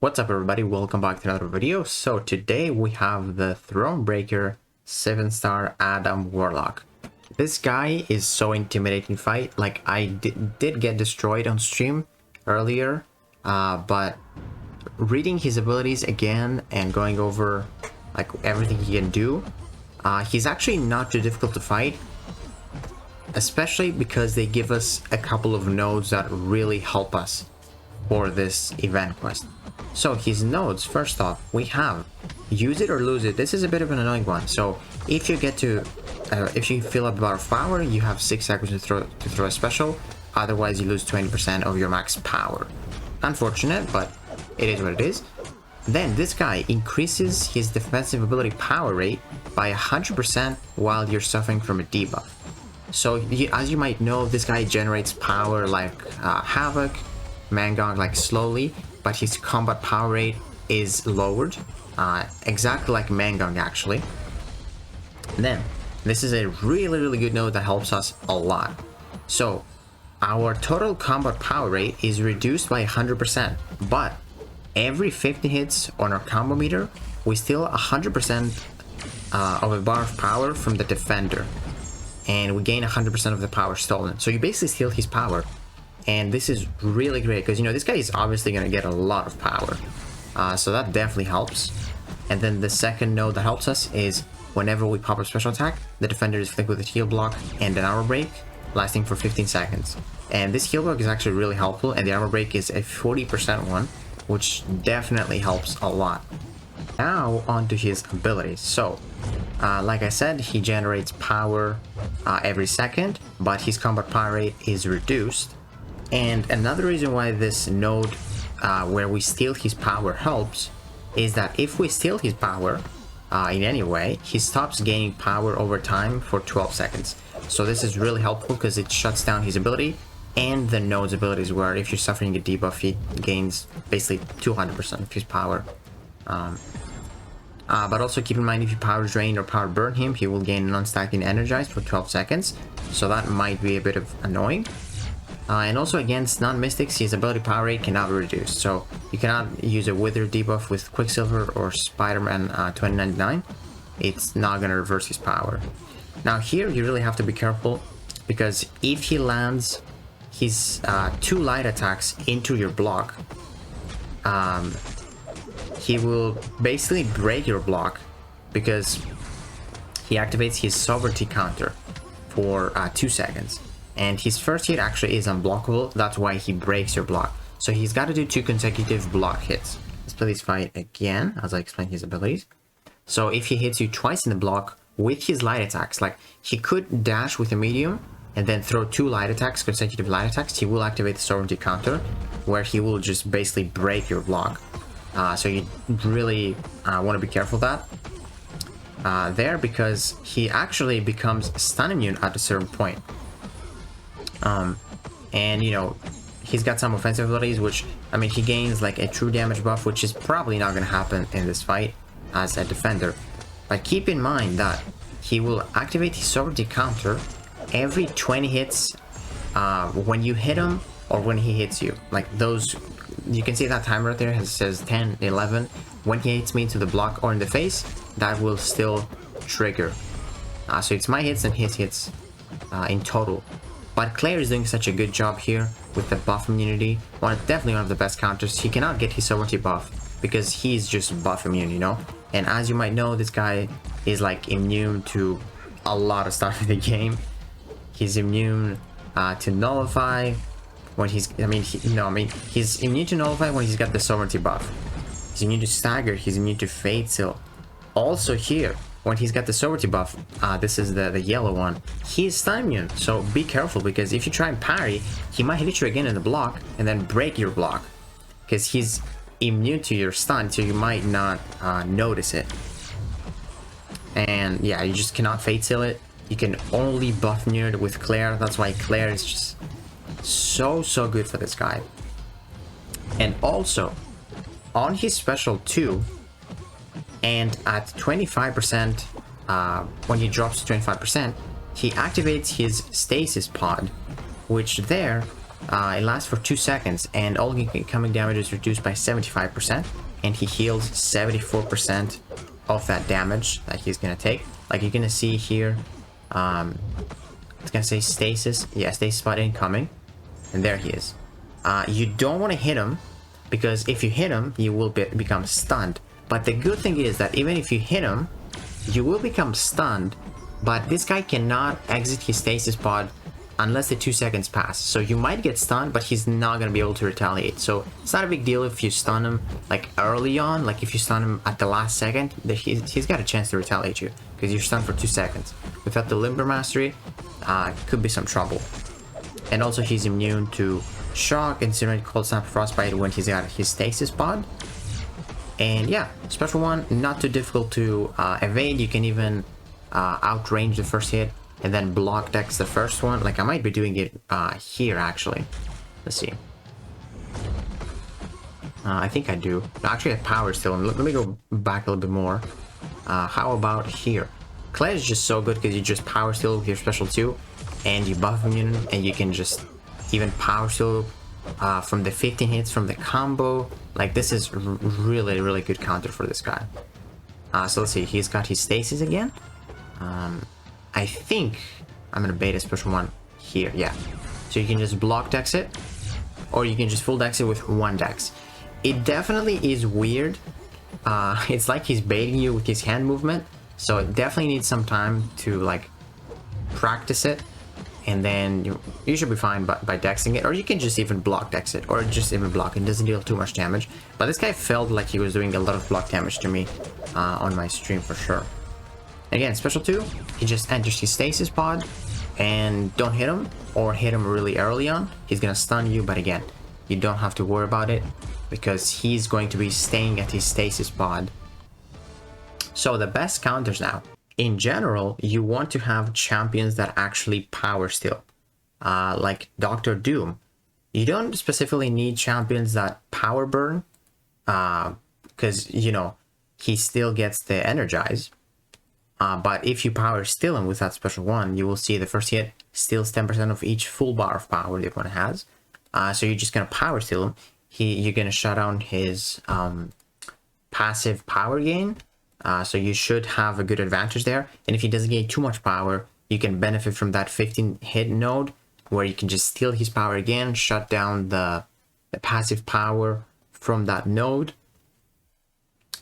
What's up everybody, welcome back to another video. So today we have the Thronebreaker 7-star Adam Warlock. This guy is so intimidating fight. Like I did get destroyed on stream earlier, but reading his abilities again and going over like everything he can do, he's actually not too difficult to fight, especially because they give us a couple of nodes that really help us for this event quest. So his nodes, first off, we have use it or lose it. This is a bit of an annoying one. So if you get to if you fill up bar of power, you have 6 seconds to throw a special, otherwise you lose 20% of your max power. Unfortunate, but it is what it is. Then this guy increases his defensive ability power rate by 100% while you're suffering from a debuff. So as you might know, this guy generates power like Havoc, mcoc like slowly, but his combat power rate is lowered, exactly like mcoc actually. Then this is a really good node that helps us a lot. So our total combat power rate is reduced by 100%, but every 50 hits on our combo meter we steal 100% of a bar of power from the defender, and we gain 100% of the power stolen. So you basically steal his power. And this is really great because, you know, this guy is obviously going to get a lot of power. So that definitely helps. And then the second node that helps us is whenever we pop a special attack, the defender is flicked with a heal block and an armor break, lasting for 15 seconds. And this heal block is actually really helpful, and the armor break is a 40% one, which definitely helps a lot. Now onto his abilities. So, like I said, he generates power every second, but his combat power rate is reduced. And another reason why this node where we steal his power helps is that if we steal his power in any way, he stops gaining power over time for 12 seconds. So this is really helpful because it shuts down his ability and the node's abilities, where if you're suffering a debuff, he gains basically 200% of his power. But also keep in mind, if you power drain or power burn him, he will gain non-stacking energized for 12 seconds. So that might be a bit of annoying. And also against non-mystics, his ability power rate cannot be reduced. So you cannot use a Wither debuff with Quicksilver or Spider-Man 2099. It's not going to reverse his power. Now here you really have to be careful, because if he lands his 2 light attacks into your block, he will basically break your block because he activates his sovereignty counter for 2 seconds. And his first hit actually is unblockable, that's why he breaks your block. So he's got to do 2 consecutive block hits. Let's play this fight again as I explain his abilities. So if he hits you twice in the block with his light attacks, like he could dash with a medium and then throw 2 light attacks, consecutive light attacks, he will activate the sovereignty counter, where he will just basically break your block. So you really want to be careful of that there, because he actually becomes stun immune at a certain point. And you know, he's got some offensive abilities, which, I mean, he gains like a true damage buff, which is probably not going to happen in this fight as a defender. But keep in mind that he will activate his sovereignty counter every 20 hits when you hit him or when he hits you. Like those, you can see that timer right there, it says 10, 11. When he hits me to the block or in the face, that will still trigger. So it's my hits and his hits in total. But Claire is doing such a good job here with the buff immunity. Definitely one of the best counters. He cannot get his sovereignty buff because he's just buff immune, you know? And as you might know, this guy is like immune to a lot of stuff in the game. He's immune to nullify when he's, he's immune to nullify when he's got the sovereignty buff. He's immune to stagger, he's immune to fate seal. Also here, when he's got the sovereignty buff, this is the yellow one, he's stun immune. So be careful, because if you try and parry, he might hit you again in the block and then break your block, because he's immune to your stun, so you might not notice it. And yeah, you just cannot fate seal it. You can only buff immune it with Claire. That's why Claire is just so good for this guy. And also on his special 2, and at 25%, when he drops to 25%, he activates his Stasis pod, which there It lasts for 2 seconds, and all incoming damage is reduced by 75%, and he heals 74% of that damage that he's gonna take. Like you're gonna see here, it's gonna say Stasis. Yeah, Stasis spot incoming, and there he is. You don't want to hit him, because if you hit him, you will become stunned. But the good thing is that even if you hit him, you will become stunned, but this guy cannot exit his stasis pod unless the 2 seconds pass. So you might get stunned, but he's not going to be able to retaliate. So it's not a big deal if you stun him like early on, like if you stun him at the last second, he's got a chance to retaliate you, because you're stunned for 2 seconds. Without the Limber Mastery, could be some trouble. And also he's immune to Shock, Incinerate, Cold Snap, Frostbite when he's got his stasis pod. And yeah, special one, not too difficult to evade. You can even outrange the first hit and then block dex the first one. Like I might be doing it here actually. Let's see. I think I do. Actually, I power still. Let me go back a little bit more. How about here? Claire is just so good because you just power still with your special 2 and you buff immune, and you can just even power still from the 15 hits from the combo. Like this is really good counter for this guy. So let's see, he's got his stasis again. I think I'm gonna bait a special one here. Yeah, so you can just block dex it, or you can just full dex it with 1 dex. It definitely is weird. It's like he's baiting you with his hand movement, so it definitely needs some time to like practice it, and then you should be fine by dexing it, or you can just even block dex it, or just even block it. Doesn't deal too much damage, but this guy felt like he was doing a lot of block damage to me on my stream for sure. Again, special 2, he just enters his stasis pod, and don't hit him, or hit him really early on. He's gonna stun you, but again, you don't have to worry about it, because he's going to be staying at his stasis pod. So the best counters now. In general, you want to have champions that actually power steal, like Dr. Doom. You don't specifically need champions that power burn, because, you know, he still gets the energize. But if you power steal him with that special one, you will see the first hit steals 10% of each full bar of power the opponent has. So you're just going to power steal him. You're going to shut down his passive power gain. So you should have a good advantage there. And if he doesn't gain too much power, you can benefit from that 15 hit node, where you can just steal his power again, shut down the passive power from that node.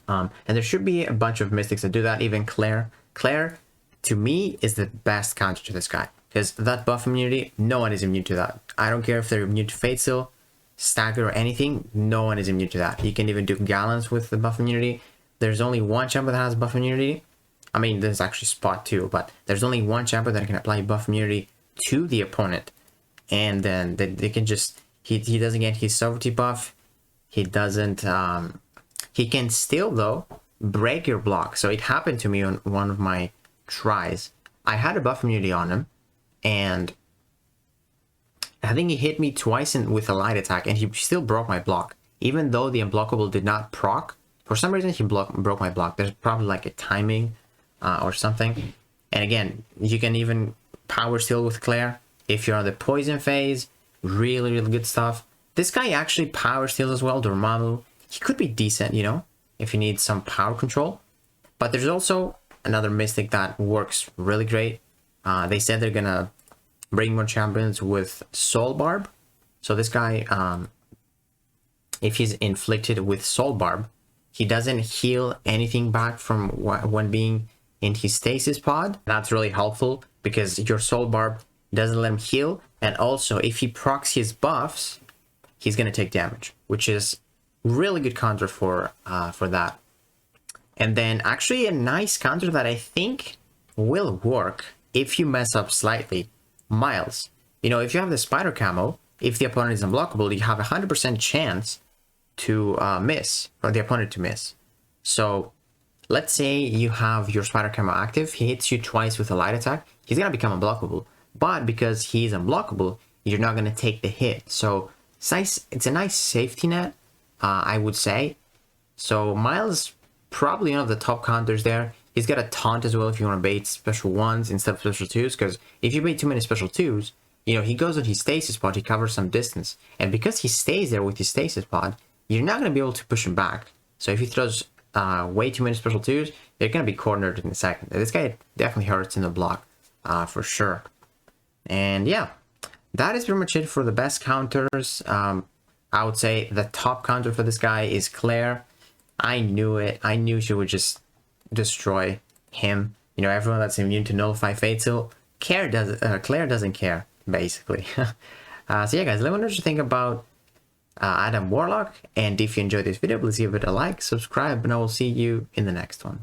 And there should be a bunch of mystics that do that, even Claire. Claire, to me, is the best counter to this guy, because that buff immunity, no one is immune to that. I don't care if they're immune to Fate Seal, Stagger, or anything, no one is immune to that. You can even do Gallants with the buff immunity. There's only one champion that has buff immunity. I mean, there's actually Spot too, but there's only one champion that can apply buff immunity to the opponent. And then they can just, he doesn't get his sovereignty buff. He doesn't, he can still, though, break your block. So it happened to me on one of my tries. I had a buff immunity on him, and I think he hit me twice with a light attack, and he still broke my block. Even though the unblockable did not proc, for some reason he broke my block. There's probably like a timing or something. And again, you can even power steal with Claire if you're on the poison phase. Really good stuff. This guy actually power steals as well, Dormammu. He could be decent, you know, if you need some power control. But there's also another mystic that works really great. They said they're gonna bring more champions with Soul Barb. So this guy, if he's inflicted with Soul Barb, he doesn't heal anything back from when being in his stasis pod. That's really helpful, because your Soul Barb doesn't let him heal. And also, if he procs his buffs, he's gonna take damage, which is really good counter for that. And then actually a nice counter that I think will work if you mess up slightly. Miles. You know, if you have the spider camo, if the opponent is unblockable, you have a 100% chance to miss, or the opponent to miss. So let's say you have your spider camo active, he hits you twice with a light attack, he's gonna become unblockable. But because he's unblockable, you're not gonna take the hit. So it's a nice safety net, I would say. So Miles, probably one of the top counters there. He's got a taunt as well if you want to bait special 1s instead of special 2s, because if you bait too many special 2s, you know, he goes on his stasis pod, he covers some distance. And because he stays there with his stasis pod, you're not going to be able to push him back. So if he throws way too many special 2s, you're going to be cornered in a second. This guy definitely hurts in the block, for sure. And yeah, that is pretty much it for the best counters. I would say the top counter for this guy is Claire. I knew it. I knew she would just destroy him. You know, everyone that's immune to Nullify Fatal, Claire doesn't care, basically. So yeah, guys, let me know what you think about Adam Warlock. And if you enjoyed this video, please give it a like, subscribe, and I will see you in the next one.